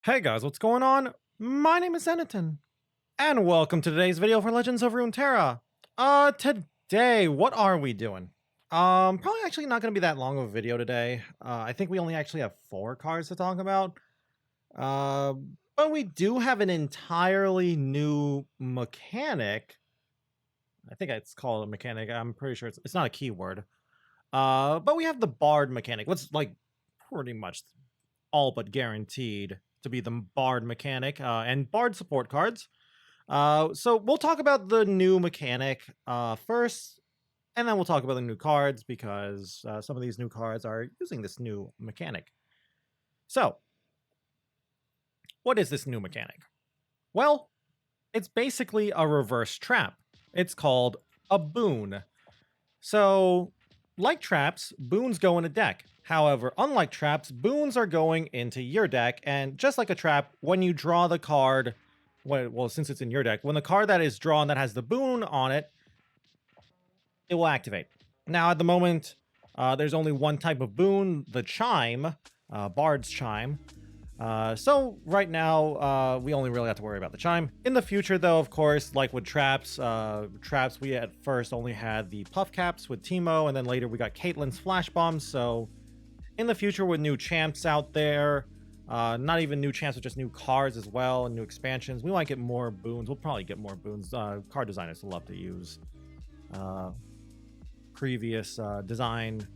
Hey guys, what's going on? My name is Zenatan, and welcome to today's video for Legends of Runeterra. Today, what are we doing? Probably actually not gonna be that long of a video today. I think we only actually have 4 cards to talk about. Uh, but we do have an entirely new mechanic. I think it's called a mechanic. I'm pretty sure it's not a keyword. But we have the BARD mechanic. What's like pretty much all but guaranteed to be the BARD mechanic and BARD support cards. So we'll talk about the new mechanic first, and then we'll talk about the new cards because some of these new cards are using this new mechanic. So, what is this new mechanic? Well, it's basically a reverse trap. It's called a boon. So, like traps, boons go in a deck. However, unlike traps, boons are going into your deck, and just like a trap, when you draw the card, well, since it's in your deck, when the card that is drawn that has the boon on it, it will activate. Now, at the moment, there's only one type of boon, the Chime, Bard's Chime. So right now, we only really have to worry about the Chime. In the future, though, of course, like with traps, we at first only had the Puff Caps with Teemo, and then later we got Caitlyn's Flash Bombs. So in the future, with new champs out there, not even new champs, but just new cards as well, and new expansions, we might get more boons. We'll probably get more boons. Card designers love to use previous design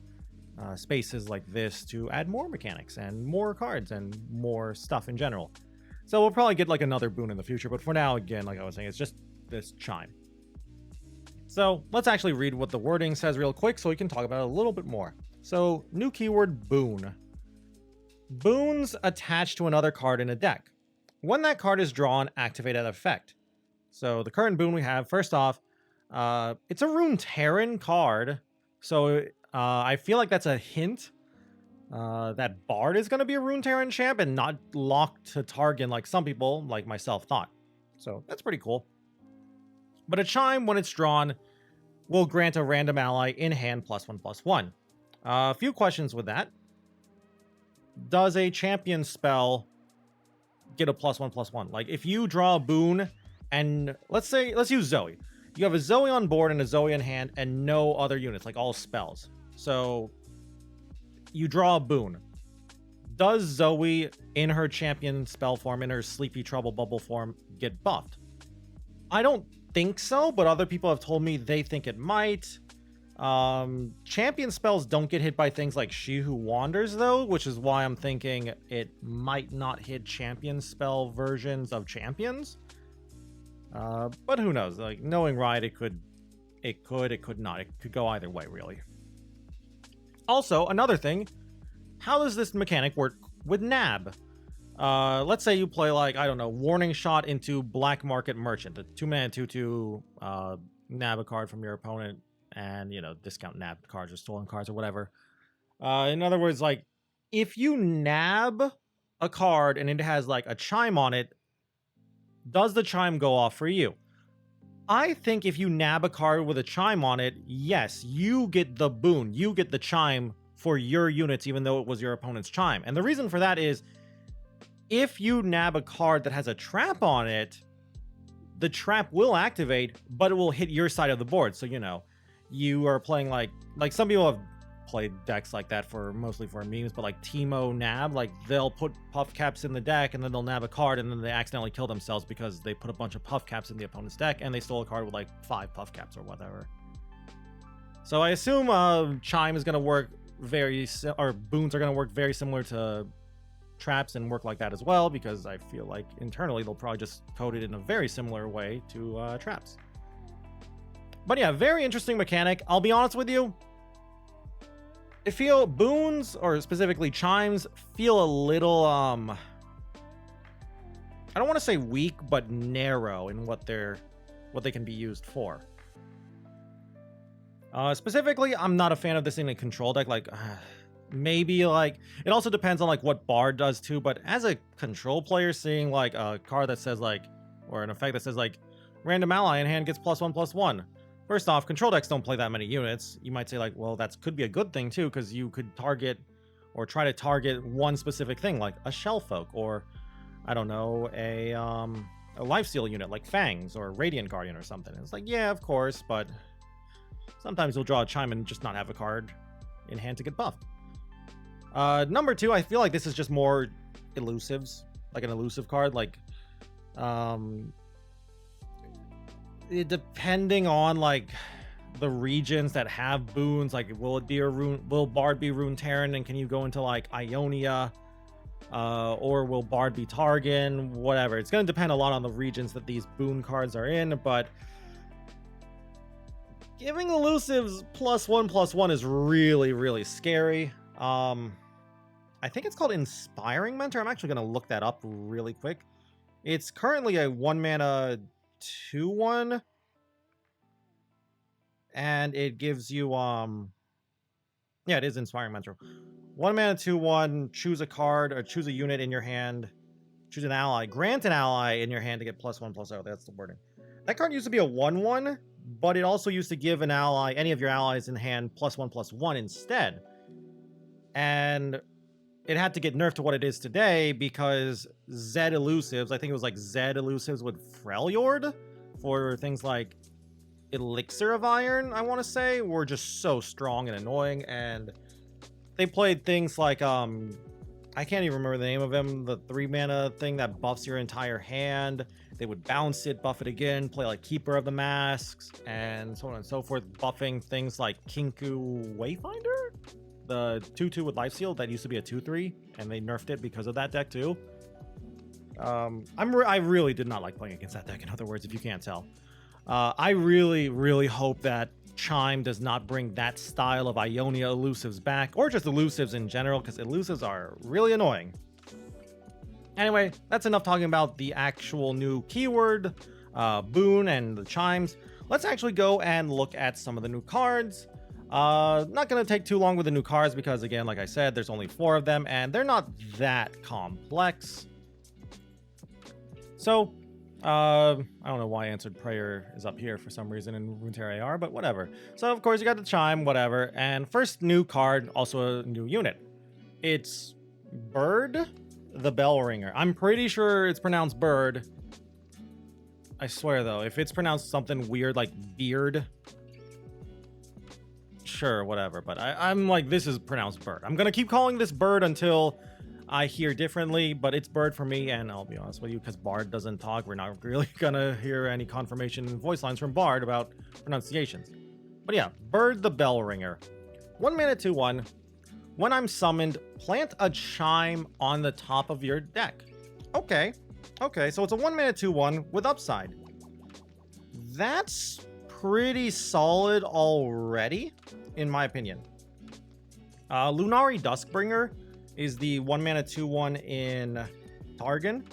spaces like this to add more mechanics and more cards and more stuff in general. So we'll probably get like another boon in the future, but for now, again, like I was saying, it's just this Chime. So let's actually read what the wording says real quick so we can talk about it a little bit more. So new keyword boon. Boons attached to another card in a deck. When that card is drawn, activate that effect. So the current boon we have, first off, it's a Runeterran card. So I feel like that's a hint that Bard is going to be a Runeterran champ and not locked to Targon like some people, like myself, thought. So that's pretty cool. But a Chime, when it's drawn, will grant a random ally in hand +1/+1. A few questions with that. Does a champion spell get a +1/+1? Like if you draw a boon and let's use Zoe. You have a Zoe on board and a Zoe in hand and no other units, like all spells. So you draw a boon. Does Zoe in her champion spell form, in her Sleepy Trouble Bubble form, get buffed? I don't think so, but other people have told me they think it might. Champion spells don't get hit by things like She Who Wanders though, which is why I'm thinking it might not hit champion spell versions of champions. But who knows? Like knowing Riot, it could not. It could go either way, really. Also, another thing, how does this mechanic work with Nab? Let's say you play like, I don't know, Warning Shot into Black Market Merchant, a 2-mana 2/2 nab a card from your opponent and, you know, discount nab cards or stolen cards or whatever. In other words, like, if you nab a card and it has like a Chime on it, does the Chime go off for you? I think if you nab a card with a Chime on it, yes, you get the boon. You get the Chime for your units, even though it was your opponent's Chime. And the reason for that is, if you nab a card that has a trap on it, the trap will activate, but it will hit your side of the board. So, you know, you are playing like some people have played decks like that for mostly for memes, but like Teemo nab, like they'll put Puff Caps in the deck and then they'll nab a card and then they accidentally kill themselves because they put a bunch of Puff Caps in the opponent's deck and they stole a card with like 5 Puff Caps or whatever. So I assume Chime is going to work or boons are going to work very similar to traps and work like that as well, because I feel like internally they'll probably just code it in a very similar way to traps. But yeah, very interesting mechanic. I'll be honest with you, I feel boons, or specifically Chimes, feel a little I don't want to say weak, but narrow in what they can be used for. Specifically, I'm not a fan of this in a control deck. Like maybe like it also depends on like what Bard does too, but as a control player, seeing like a card that says like, or an effect that says like random ally in hand gets +1/+1. First off, control decks don't play that many units. You might say like, well, that could be a good thing too, because you could target or try to target one specific thing like a Shellfolk or I don't know, a lifesteal unit like Fangs or Radiant Guardian or something. It's like, yeah, of course, but sometimes you'll draw a Chime and just not have a card in hand to get buffed. Number 2, I feel like this is just more elusives, like an elusive card, like depending on like the regions that have boons, like will BARD be Runeterra, and can you go into like Ionia, or will BARD be Targon, whatever. It's going to depend a lot on the regions that these boon cards are in, but giving elusives +1/+1 is really, really scary. I think it's called Inspiring Mentor. I'm actually going to look that up really quick. It's currently a 1-mana 2/1, and it gives you yeah, it is Inspiring Mentor. 1-mana 2/1, choose a card or choose a unit in your hand, choose an ally, grant an ally in your hand to get +1/+0. That's the wording. That card used to be a 1/1, but it also used to give an ally, any of your allies in hand, +1/+1 instead. And it had to get nerfed to what it is today because Zed elusives, I think it was like Zed elusives with Freljord for things like Elixir of Iron, I want to say, were just so strong and annoying. And they played things like, I can't even remember the name of him, the 3-mana thing that buffs your entire hand. They would bounce it, buff it again, play like Keeper of the Masks, and so on and so forth, buffing things like Kinku Wayfinder? The 2/2 with Lifesteal that used to be a 2/3, and they nerfed it because of that deck too. I really did not like playing against that deck, in other words, if you can't tell. I really, really hope that Chime does not bring that style of Ionia elusives back, or just elusives in general, because elusives are really annoying. Anyway, that's enough talking about the actual new keyword, boon, and the chimes. Let's actually go and look at some of the new cards. Not going to take too long with the new cards because, again, like I said, there's only 4 of them, and they're not that complex. So, I don't know why Answered Prayer is up here for some reason in Runeterra AR, but whatever. So, of course, you got the Chime, whatever. And first new card, also a new unit. It's BARD, the Bell Ringer. I'm pretty sure it's pronounced Bird. I swear, though, if it's pronounced something weird like Beard, sure, whatever. But I'm like, this is pronounced Bird. I'm going to keep calling this Bird until I hear differently, but it's Bird for me, and I'll be honest with you, because Bard doesn't talk, we're not really gonna hear any confirmation in voice lines from Bard about pronunciations. But yeah, Bird the Bell Ringer. 1-mana 2/1. When I'm summoned, plant a chime on the top of your deck. Okay, so it's a 1-mana 2/1 with upside. That's pretty solid already, in my opinion. Lunari Duskbringer is the 1-mana 2/1 in Targon.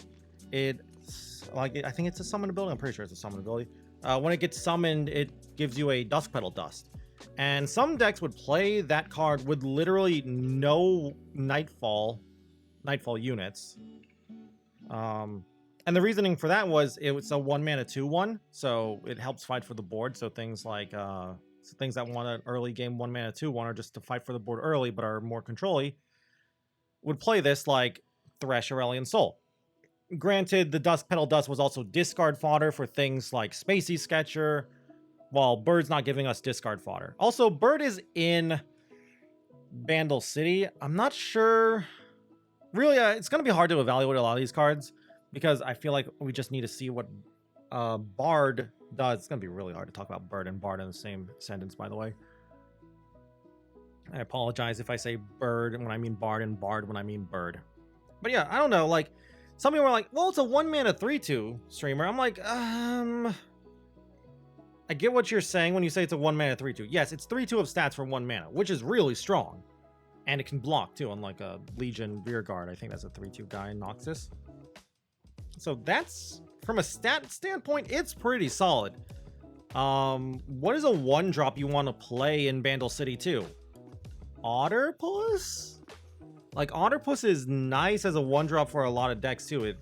It's like, I think it's a summon ability. I'm pretty sure it's a summon ability. When it gets summoned, it gives you a Dusk Petal Dust. And some decks would play that card with literally no Nightfall units. And the reasoning for that was it was a 1-mana 2/1, so it helps fight for the board. So things like things that want an early game 1-mana 2/1 or just to fight for the board early but are more control-y would play this like Thresh Aurelion Soul. Granted, the Dusk Petal Dust was also discard fodder for things like Spacey Sketcher, while Bird's not giving us discard fodder. Also, Bird is in Bandle City. I'm not sure. Really, it's going to be hard to evaluate a lot of these cards because I feel like we just need to see what Bard does. It's going to be really hard to talk about Bird and Bard in the same sentence, by the way. I apologize if I say Bird when I mean Bard and Bard when I mean Bird. But yeah, I don't know. Like, some people are like, well, it's a 1-mana 3/2 streamer. I'm like, I get what you're saying when you say it's a 1-mana 3/2. Yes, it's 3/2 of stats for 1 mana, which is really strong. And it can block, too, unlike a Legion Rearguard. I think that's a 3/2 guy in Noxus. So that's, from a stat standpoint, it's pretty solid. What is a 1-drop you want to play in Bandle City 2? Otterpuss? Like, Otterpuss is nice as a 1-drop for a lot of decks, too.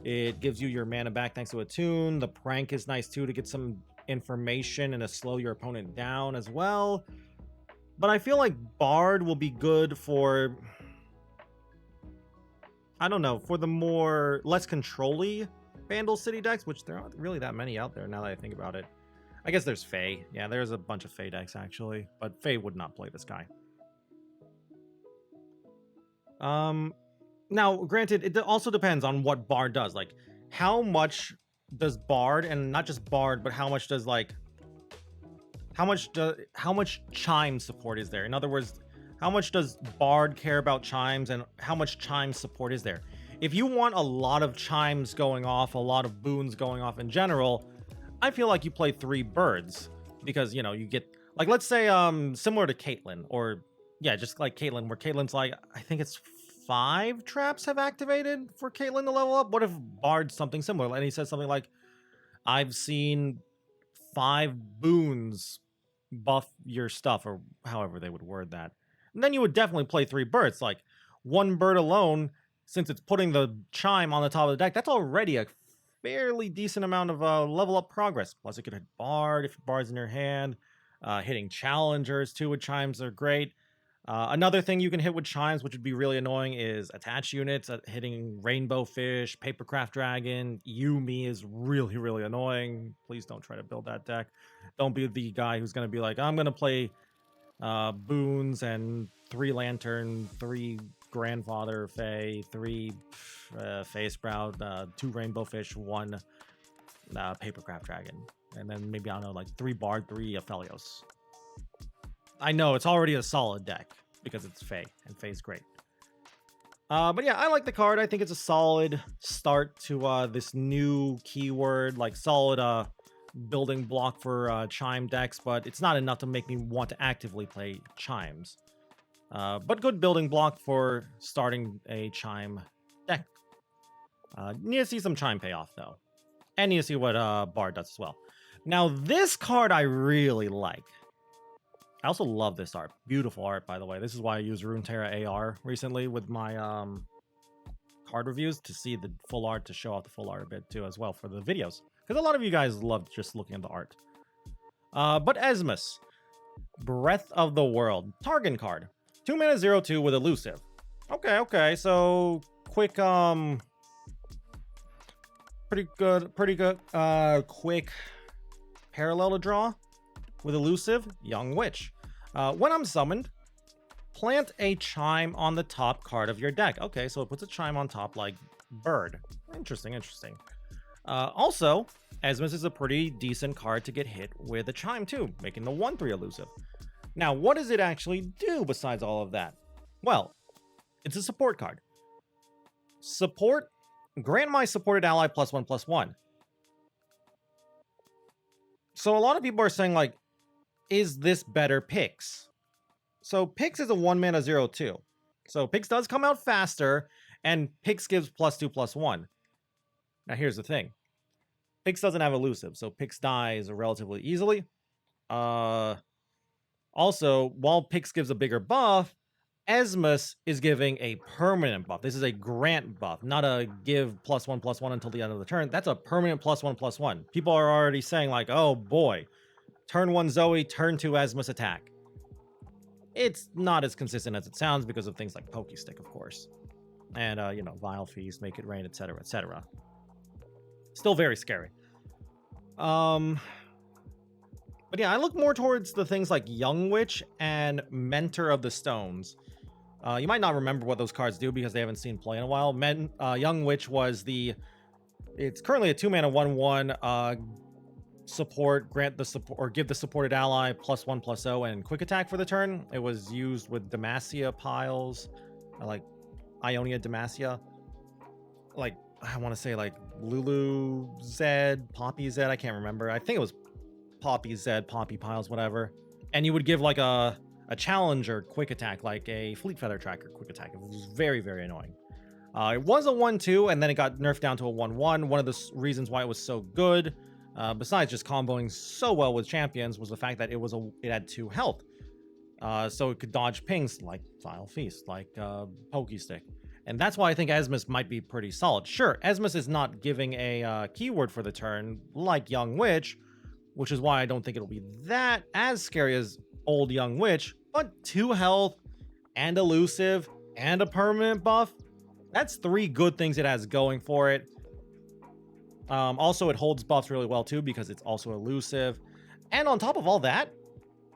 It gives you your mana back thanks to a tune. The prank is nice, too, to get some information and to slow your opponent down as well. But I feel like Bard will be good for I don't know, for the more less control-y Vandal City decks, which there aren't really that many out there now that I think about it. I guess there's Fae. Yeah, there's a bunch of Fae decks actually, but Fae would not play this guy. Now, granted, it also depends on what Bard does. Like, how much does Bard, and not just Bard, but how much does like how much chime support is there? In other words, how much does Bard care about chimes, and how much chime support is there? If you want a lot of chimes going off, a lot of boons going off in general, I feel like you play 3 birds, because, you know, you get, like, let's say similar to Caitlyn, or yeah, just like Caitlyn, where Caitlyn's like, I think it's 5 traps have activated for Caitlyn to level up. What if Bard's something similar? And he says something like, I've seen 5 boons buff your stuff, or however they would word that. And then you would definitely play 3 birds. Like, 1 bird alone, since it's putting the chime on the top of the deck, that's already a fairly decent amount of level up progress. Plus, it could hit Bard if Bard's in your hand. Hitting challengers too with chimes are great. Another thing you can hit with chimes, which would be really annoying, is attach units. Hitting Rainbow Fish, Papercraft Dragon, Yumi is really, really annoying. Please don't try to build that deck. Don't be the guy who's going to be like, I'm going to play boons and 3 Lantern, 3 Grandfather Fae, 3 Fae Sprout, 2 Rainbow Fish, 1 Papercraft Dragon. And then maybe, I don't know, like 3 Bard, 3 Aphelios. I know, it's already a solid deck because it's Fae, and Fae's great. But yeah, I like the card. I think it's a solid start to this new keyword, like solid building block for chime decks, but it's not enough to make me want to actively play chimes. But good building block for starting a chime deck. Need to see some chime payoff, though. And need to see what Bard does as well. Now, this card I really like. I also love this art. Beautiful art, by the way. This is why I use Runeterra AR recently with my card reviews, to see the full art, to show off the full art a bit too as well for the videos. Because a lot of you guys love just looking at the art. But Esmus, Breath of the World, Targon card. 2 mana 0/2 with elusive. Okay, so quick, pretty good, quick parallel to draw with elusive, Young Witch. When I'm summoned, plant a chime on the top card of your deck. Okay, so it puts a chime on top like bird. Interesting. Also, Esmus is a pretty decent card to get hit with a chime too, making the 1/3 elusive. Now, what does it actually do besides all of that? Well, it's a support card. Support, grant my supported ally +1/+1. So a lot of people are saying, like, is this better Pix? So Pix is a 1 mana 0/2. So Pix does come out faster, and Pix gives +2/+1. Now here's the thing. Pix doesn't have elusive, so Pix dies relatively easily. Also, while Pix gives a bigger buff, Esmus is giving a permanent buff. This is a grant buff, not a give +1/+1 until the end of the turn. That's a permanent +1/+1. People are already saying, like, oh boy, turn 1 Zoe, turn 2 Esmus attack. It's not as consistent as it sounds because of things like Pokestick, of course. And, you know, Vile Feast, Make It Rain, etc., etc. Still very scary. But yeah, I look more towards the things like Young Witch and Mentor of the Stones. You might not remember what those cards do because they haven't seen play in a while. Young Witch was it's currently a 2 mana 1/1 support, grant the support, or give the supported ally +1/+0 and quick attack for the turn. It was used with Demacia piles, like Ionia Demacia. Like, I want to say like Lulu Zed, Poppy Zed, I can't remember. I think it was Poppy Zed, Poppy piles, whatever. And you would give like a challenger quick attack, like a Fleet Feather Tracker quick attack. It was very, very annoying. It was a 1/2, and then it got nerfed down to a 1/1. One of the reasons why it was so good, besides just comboing so well with champions, was the fact that it had 2 health. So it could dodge pings like Vile Feast, like Pokestick. And that's why I think Esmus might be pretty solid. Sure, Esmus is not giving a keyword for the turn like Young Witch, which is why I don't think it'll be that as scary as old Young Witch, but 2 health and elusive and a permanent buff, That's 3 good things it has going for it. Also, it holds buffs really well too because it's also elusive. And on top of all that,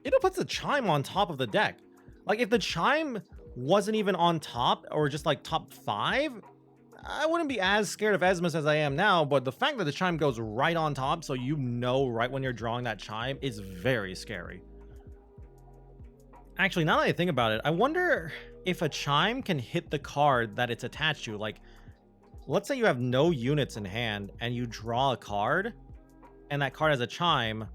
it puts the Chime on top of the deck. Like, if the Chime wasn't even on top or just like top 5, I wouldn't be as scared of Esmus as I am now, but the fact that the Chime goes right on top, so you know right when you're drawing that Chime, is very scary. Actually, now that I think about it, I wonder if a Chime can hit the card that it's attached to. Like, let's say you have no units in hand and you draw a card, and that card has a Chime,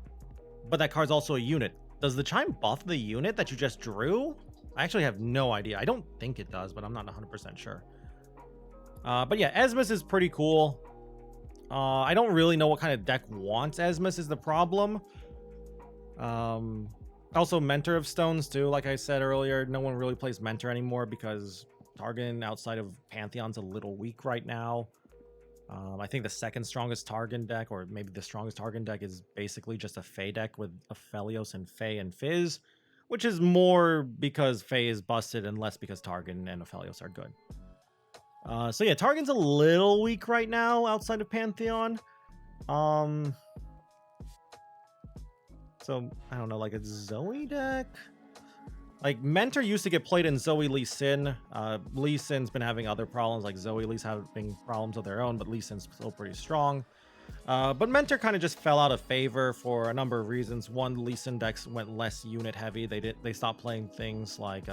but that card's also a unit. Does the Chime buff the unit that you just drew? I actually have no idea. I don't think it does, but I'm not 100% sure. But yeah, Esmus is pretty cool. I don't really know what kind of deck wants Esmus is the problem. Also, Mentor of Stones too. Like I said earlier, no one really plays Mentor anymore because Targon outside of Pantheon's a little weak right now. I think the second strongest Targon deck, or maybe the strongest Targon deck, is basically just a Fae deck with Aphelios and Fae and Fizz, which is more because Fae is busted and less because Targon and Aphelios are good. So yeah, Targon's a little weak right now outside of Pantheon. So, I don't know, like a Zoe deck? Like, Mentor used to get played in Zoe Lee Sin. Lee Sin's been having other problems, like Zoe Lee's having problems of their own, but Lee Sin's still pretty strong. But Mentor kind of just fell out of favor for a number of reasons. One, Lee Sin decks went less unit heavy. They stopped playing things like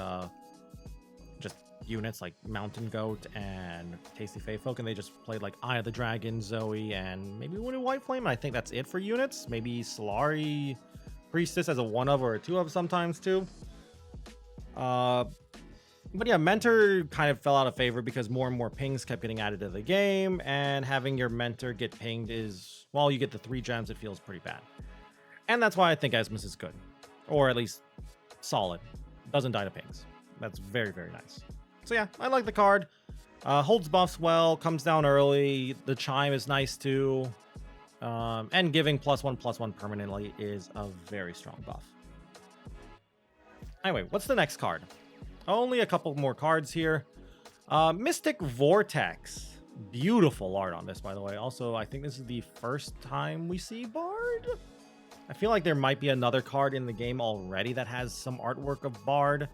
just units like Mountain Goat and Tasty Fae Folk, and they just played like Eye of the Dragon, Zoe, and maybe Wounded White Flame. I think that's it for units. Maybe Solari Priestess as a 1-of or a 2-of sometimes too. But yeah, Mentor kind of fell out of favor because more and more pings kept getting added to the game, and having your Mentor get pinged is, well, you get the 3 gems, it feels pretty bad. And that's why I think Esmus is good, or at least solid. Doesn't die to pings. That's very, very nice. So yeah, I like the card. Holds buffs well, comes down early. The Chime is nice too. And giving +1/+1 permanently is a very strong buff. Anyway, what's the next card? Only a couple more cards here. Mystic Vortex. Beautiful art on this, by the way. Also, I think this is the first time we see Bard. I feel like there might be another card in the game already that has some artwork of Bard.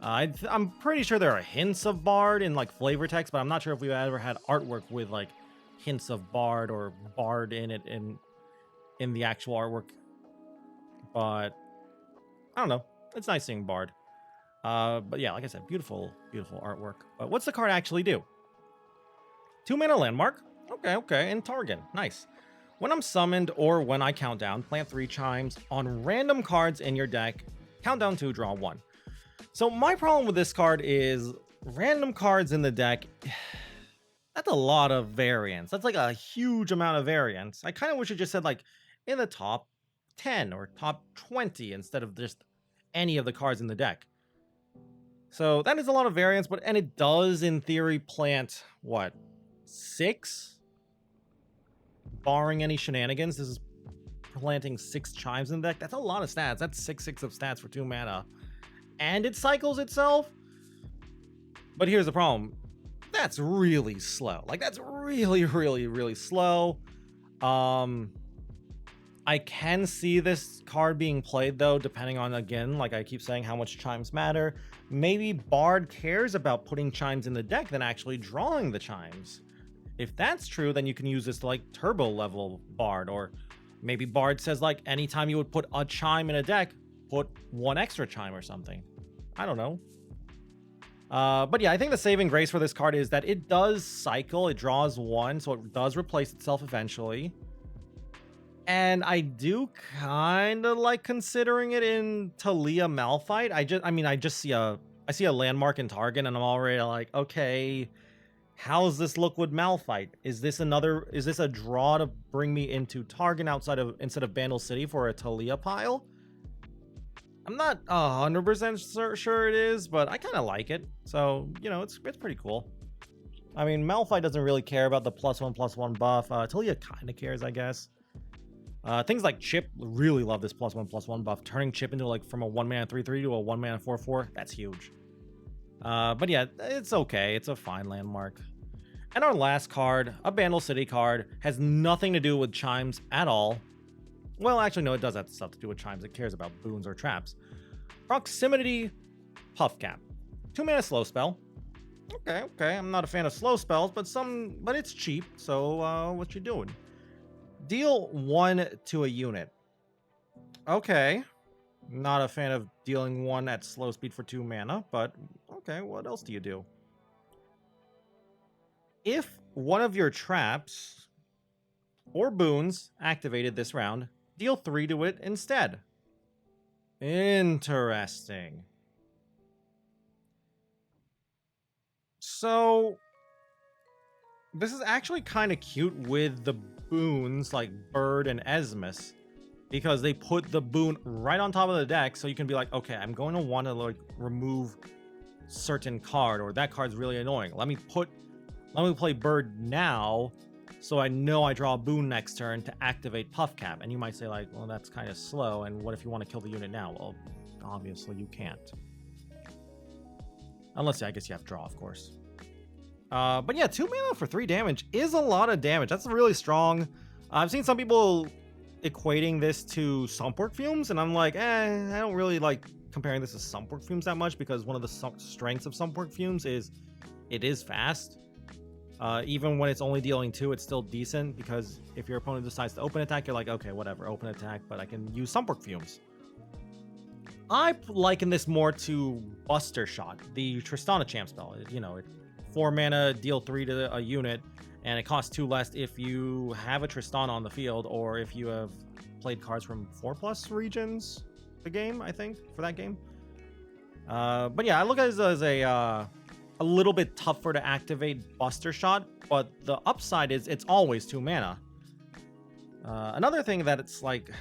I'm pretty sure there are hints of Bard in like flavor text, but I'm not sure if we've ever had artwork with like hints of Bard or Bard in it in the actual artwork. But I don't know. It's nice seeing Bard. But yeah, like I said, beautiful, beautiful artwork. But what's the card actually do? 2-mana landmark. Okay, and Targon. Nice. When I'm summoned or when I count down, plant 3 chimes on random cards in your deck. Count down 2, draw 1. So my problem with this card is random cards in the deck. That's a lot of variance. That's like a huge amount of variance. I kind of wish it just said like in the top 10 or top 20 instead of just any of the cards in the deck. So that is a lot of variance, and it does in theory plant what, 6? Barring any shenanigans, this is planting 6 chimes in the deck. That's a lot of stats. That's 6/6 of stats for 2 mana. And it cycles itself. But here's the problem. That's really slow. Like, that's really, really, really slow. I can see this card being played, though, depending on, again, like I keep saying, how much chimes matter. Maybe Bard cares about putting chimes in the deck than actually drawing the chimes. If that's true, then you can use this to, like, turbo level Bard. Or maybe Bard says, like, anytime you would put a chime in a deck, put 1 extra chime or something. I don't know. But yeah, I think the saving grace for this card is that it does cycle. It draws 1, so it does replace itself eventually. And I do kind of like considering it in Talia Malphite. I just see a landmark in Targon, and I'm already like, okay, how's this look with Malphite? Is this a draw to bring me into Targon instead of Bandle City for a Talia pile? I'm not 100% sure it is, but I kind of like it. So, you know, it's pretty cool. I mean, Malphite doesn't really care about the +1/+1 buff. Talia kind of cares, I guess. Things like Chip really love this +1/+1 buff. Turning Chip into like from a 1-mana 3/3 to a 1-mana 4/4. That's huge. But yeah, it's okay. It's a fine landmark. And our last card, a Bandle City card, has nothing to do with chimes at all. Well, actually, no, it does have stuff to do with chimes. It cares about boons or traps. Proximity Puff Cap. 2-mana slow spell. Okay. I'm not a fan of slow spells, but it's cheap. So what you doing? Deal 1 to a unit. Okay. Not a fan of dealing 1 at slow speed for 2 mana, but okay, what else do you do? If one of your traps or boons activated this round, deal 3 to it instead. Interesting. So this is actually kind of cute with the boons like BARD and Esmus, because they put the boon right on top of the deck, so you can be like, okay, I'm going to want to like remove certain card, or that card's really annoying. Let me play BARD now, so I know I draw a boon next turn to activate Puff Cap. And you might say like, well, that's kind of slow, and what if you want to kill the unit now? Well, obviously you can't. Unless, I guess you have draw, of course. But yeah, 2 mana for 3 damage is a lot of damage. That's really strong. I've seen some people equating this to Sumpwork Fumes, and I'm like, I don't really like comparing this to Sumpwork Fumes that much, because one of the strengths of Sumpwork Fumes is it is fast. Even when it's only dealing 2, it's still decent, because if your opponent decides to open attack, you're like, okay, whatever, open attack, but I can use Sumpwork Fumes. I liken this more to Buster Shot, the Tristana champ spell. You know, 4 mana, deal 3 to a unit, and it costs 2 less if you have a Tristana on the field, or if you have played cards from 4+ regions the game, I think, for that game. But yeah, I look at it as a little bit tougher to activate Buster Shot, but the upside is it's always 2 mana. Another thing that it's like,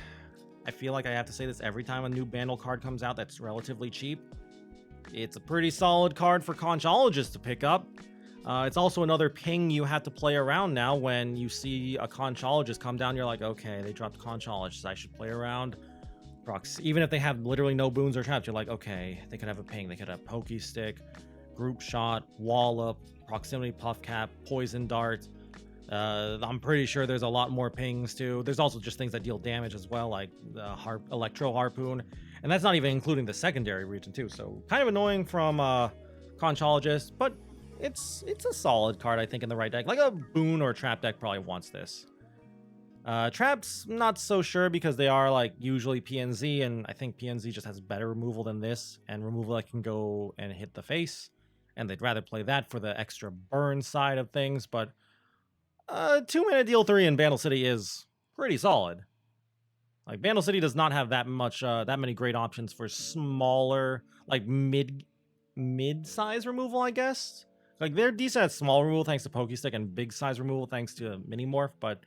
I feel like I have to say this every time a new Bandle card comes out that's relatively cheap. It's a pretty solid card for Conchologists to pick up. It's also another ping you have to play around now. When you see a Conchologist come down, you're like, okay, they dropped Conchologist, I should play around. Even if they have literally no boons or traps, you're like, okay, they could have a ping, they could have Pokey Stick, Group Shot, Wallop, Proximity Puff Cap, Poison Dart. I'm pretty sure there's a lot more pings too. There's also just things that deal damage as well, like the Electro Harpoon, and that's not even including the secondary region too. So kind of annoying from Conchologist, but it's a solid card, I think, in the right deck. Like a boon or trap deck probably wants this. Traps, not so sure, because they are like usually PNZ, and I think PNZ just has better removal than this, and removal that can go and hit the face, and they'd rather play that for the extra burn side of things. But 2 mana deal 3 in Bandle City is pretty solid. Like, Bandle City does not have that many great options for smaller, like mid-size removal, I guess. Like, they're decent at small removal thanks to Pokestick, and big size removal thanks to Mini Morph, but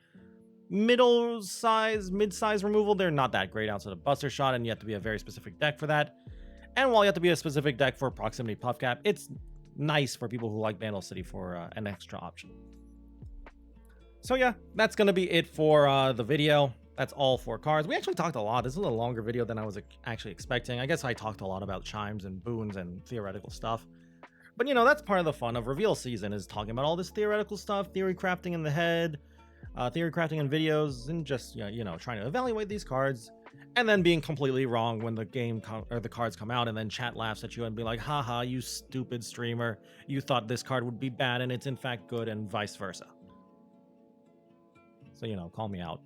mid-size removal, they're not that great outside of Buster Shot, and you have to be a very specific deck for that. And while you have to be a specific deck for Proximity Puff Cap, it's nice for people who like Bandle City for an extra option. So yeah, that's going to be it for the video. That's all 4 cards. We actually talked a lot. This is a little longer video than I was actually expecting. I guess I talked a lot about chimes and boons and theoretical stuff. But, you know, that's part of the fun of reveal season, is talking about all this theoretical stuff, theory crafting in the head, theory crafting in videos, and just, you know, trying to evaluate these cards, and then being completely wrong when the the cards come out, and then chat laughs at you and be like, haha, you stupid streamer. You thought this card would be bad, and it's in fact good, and vice versa. So, you know, call me out.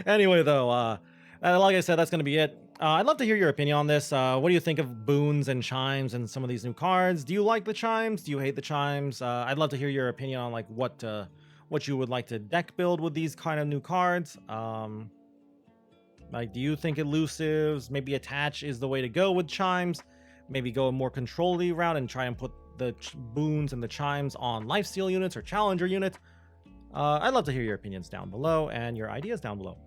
Anyway, though, like I said, that's going to be it. I'd love to hear your opinion on this. What do you think of boons and chimes and some of these new cards? Do you like the chimes? Do you hate the chimes? I'd love to hear your opinion on like what you would like to deck build with these kind of new cards. Like, do you think elusives, maybe attach, is the way to go with chimes? Maybe go a more control-y route and try and put the boons and the chimes on lifesteal units or challenger units? I'd love to hear your opinions down below and your ideas down below.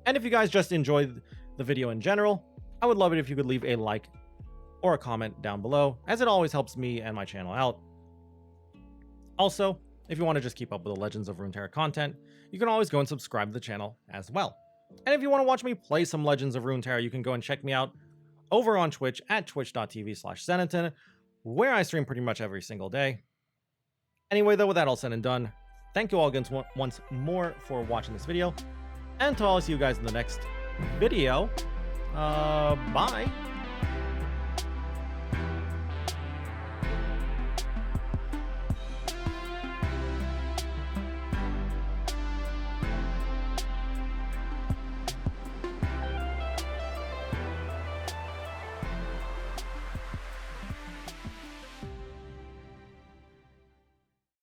And if you guys just enjoyed the video in general, I would love it if you could leave a like or a comment down below, as it always helps me and my channel out. Also, if you want to just keep up with the Legends of Runeterra content, you can always go and subscribe to the channel as well. And if you want to watch me play some Legends of Runeterra, you can go and check me out over on Twitch at twitch.tv/Zenaton, where I stream pretty much every single day. Anyway, though, with that all said and done, thank you all again once more for watching this video. And to all see you guys in the next video, bye.